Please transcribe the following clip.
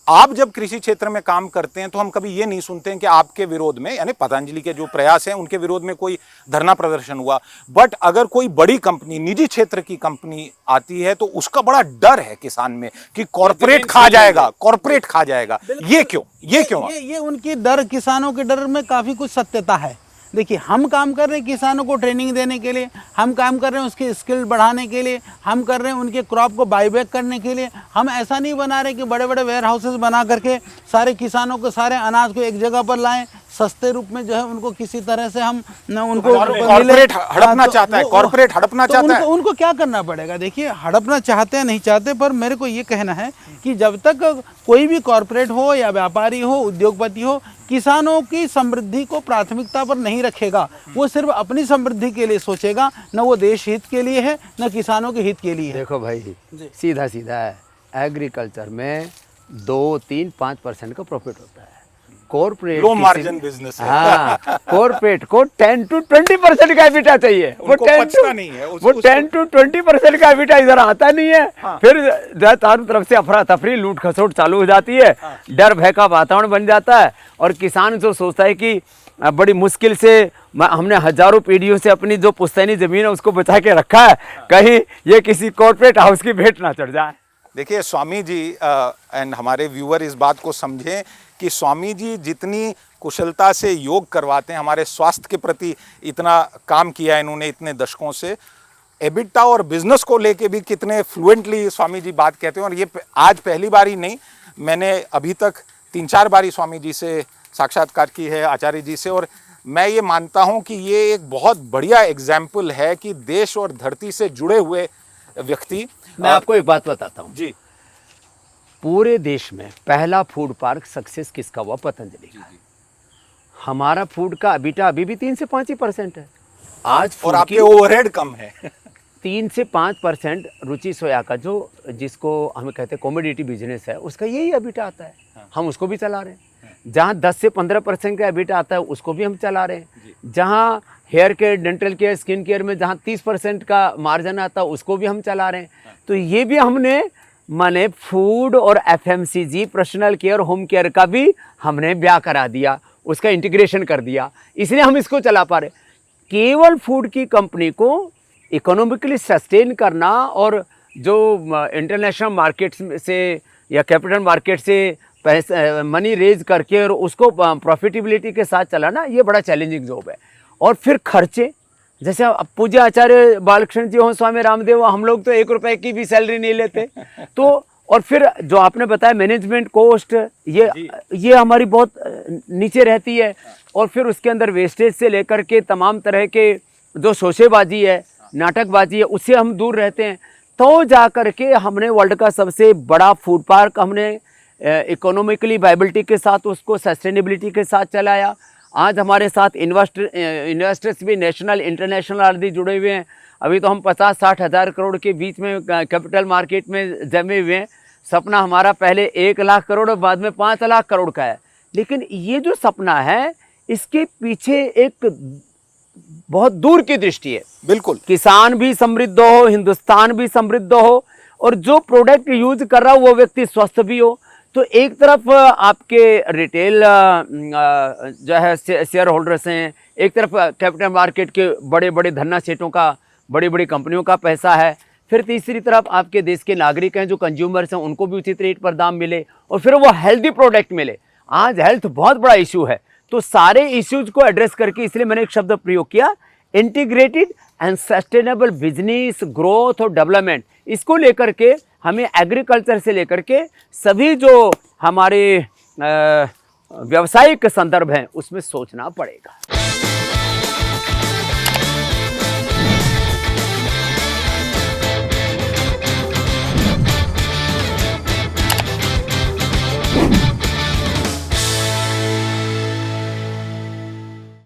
आप जब कृषि क्षेत्र में काम करते हैं तो हम कभी ये नहीं सुनते हैं कि आपके विरोध में, यानी पतंजलि के जो प्रयास हैं उनके विरोध में कोई धरना प्रदर्शन हुआ। बट अगर कोई बड़ी कंपनी, निजी क्षेत्र की कंपनी आती है तो उसका बड़ा डर है किसान में कि कॉर्पोरेट खा जाएगा, कॉर्पोरेट खा जाएगा। ये क्यों? ये उनकी डर, किसानों के डर में काफ़ी कुछ सत्यता है। देखिए, हम काम कर रहे हैं किसानों को ट्रेनिंग देने के लिए, हम काम कर रहे हैं उसकी स्किल बढ़ाने के लिए, हम कर रहे हैं उनके क्रॉप को बाईबैक करने के लिए। हम ऐसा नहीं बना रहे कि बड़े बड़े वेयर हाउसेस बना करके सारे किसानों को, सारे अनाज को एक जगह पर लाएं, सस्ते रूप में जो है उनको किसी तरह से हम उनको कॉर्पोरेट हड़पना चाहता है, कॉर्पोरेट हड़पना चाहता है। उनको क्या करना पड़ेगा? देखिए, हड़पना चाहते हैं नहीं चाहते, पर मेरे को ये कहना है कि जब तक कोई भी कॉर्पोरेट हो या व्यापारी हो, उद्योगपति हो, किसानों की समृद्धि को प्राथमिकता पर नहीं रखेगा, वो सिर्फ अपनी समृद्धि के लिए सोचेगा, न वो देश हित के लिए है न किसानों के हित के लिए है। देखो भाई, सीधा सीधा है, एग्रीकल्चर में 2-3-5% का प्रॉफिट होता है। कॉर्पोरेट लो मार्जिन बिजनेस है। हाँ, कॉर्पोरेट को 10-20% का एबिटा चाहिए। वो 10-20% का एबिटा इधर आता नहीं है। हाँ। फिर चारों तरफ से अफरा तफरी, लूट खसोट चालू हो जाती है। हाँ। डर भय का वातावरण बन जाता है और किसान जो सोचता है कि बड़ी मुश्किल से हमने हजारों पीढ़ियों से अपनी जो पुश्तैनी जमीन है उसको बचा के रखा है, कहीं ये किसी कॉर्पोरेट हाउस की भेंट ना चढ़ जाए। देखिए स्वामी जी, एंड हमारे व्यूअर इस बात को समझें कि स्वामी जी जितनी कुशलता से योग करवाते हैं, हमारे स्वास्थ्य के प्रति इतना काम किया है इन्होंने इतने दशकों से, एबिटा और बिजनेस को लेके भी कितने फ्लुएंटली स्वामी जी बात कहते हैं। और ये आज पहली बार ही नहीं, मैंने अभी तक 3-4 बारी स्वामी जी से साक्षात्कार की है, आचार्य जी से, और मैं ये मानता हूँ कि ये एक बहुत बढ़िया एग्जाम्पल है कि देश और धरती से जुड़े हुए व्यक्ति। मैं आपको एक बात बताता हूँ जी, पूरे देश में पहला फूड पार्क सक्सेस किसका हुआ? पतंजलि का। हमारा फूड का एबिटा अभी भी 3 से 5% है आज, और आपके ओवरहेड कम है। 3 से 5% रुचि सोया का, जो जिसको हम कहते हैं कॉमोडिटी बिजनेस है, उसका यही एबिटा आता है। हम उसको भी चला रहे हैं। जहाँ 10 से 15% का एबिटा आता है उसको भी हम चला रहे हैं। जहाँ hair care, dental care, skin care में जहाँ 30% का मार्जिन आता है उसको भी हम चला रहे हैं। तो ये भी हमने माने फूड और FMCG, personal care, home care का भी हमने ब्याह करा दिया, उसका इंटीग्रेशन कर दिया, इसलिए हम इसको चला पा रहे। केवल फूड की कंपनी को इकोनॉमिकली सस्टेन करना और जो इंटरनेशनल मार्केट से या कैपिटल मार्केट से पैसा मनी रेज करके और उसको प्रॉफिटेबिलिटी के साथ चलाना, ये बड़ा चैलेंजिंग जॉब है। और फिर खर्चे, जैसे पूज्य आचार्य बालकृष्ण जी हो, स्वामी रामदेव, हम लोग तो 1 रुपए की भी सैलरी नहीं लेते। तो और फिर जो आपने बताया मैनेजमेंट कॉस्ट, ये हमारी बहुत नीचे रहती है। और फिर उसके अंदर वेस्टेज से लेकर के तमाम तरह के जो शोशेबाजी है, नाटकबाजी है, उससे हम दूर रहते हैं। तो जा कर के हमने वर्ल्ड का सबसे बड़ा फूड पार्क हमने इकोनॉमिकली वायबिलिटी के साथ, उसको सस्टेनेबिलिटी के साथ चलाया। आज हमारे साथ इन्वेस्टर्स भी नेशनल इंटरनेशनल आदि जुड़े हुए हैं। अभी तो हम 50-60 हज़ार करोड़ के बीच में कैपिटल मार्केट में जमे हुए हैं। सपना हमारा पहले 1 लाख करोड़ और बाद में 5 लाख करोड़ का है। लेकिन ये जो सपना है, इसके पीछे एक बहुत दूर की दृष्टि है। बिल्कुल, किसान भी समृद्ध हो, हिंदुस्तान भी समृद्ध हो, और जो प्रोडक्ट यूज कर रहा हो वो व्यक्ति स्वस्थ भी हो। तो एक तरफ आपके रिटेल जो है शेयर होल्डर्स हैं, एक तरफ कैपिटल मार्केट के बड़े बड़े धन्ना सेठों का, बड़ी बड़ी कंपनियों का पैसा है, फिर तीसरी तरफ आपके देश के नागरिक हैं जो कंज्यूमर्स हैं, उनको भी उचित रेट पर दाम मिले और फिर वो हेल्दी प्रोडक्ट मिले। आज हेल्थ बहुत बड़ा इशू है, तो सारे इश्यूज को एड्रेस करके इसलिए मैंने एक शब्द प्रयोग किया, integrated and sustainable business growth और डेवलपमेंट। इसको लेकर के हमें एग्रीकल्चर से लेकर के सभी जो हमारे व्यावसायिक संदर्भ हैं उसमें सोचना पड़ेगा।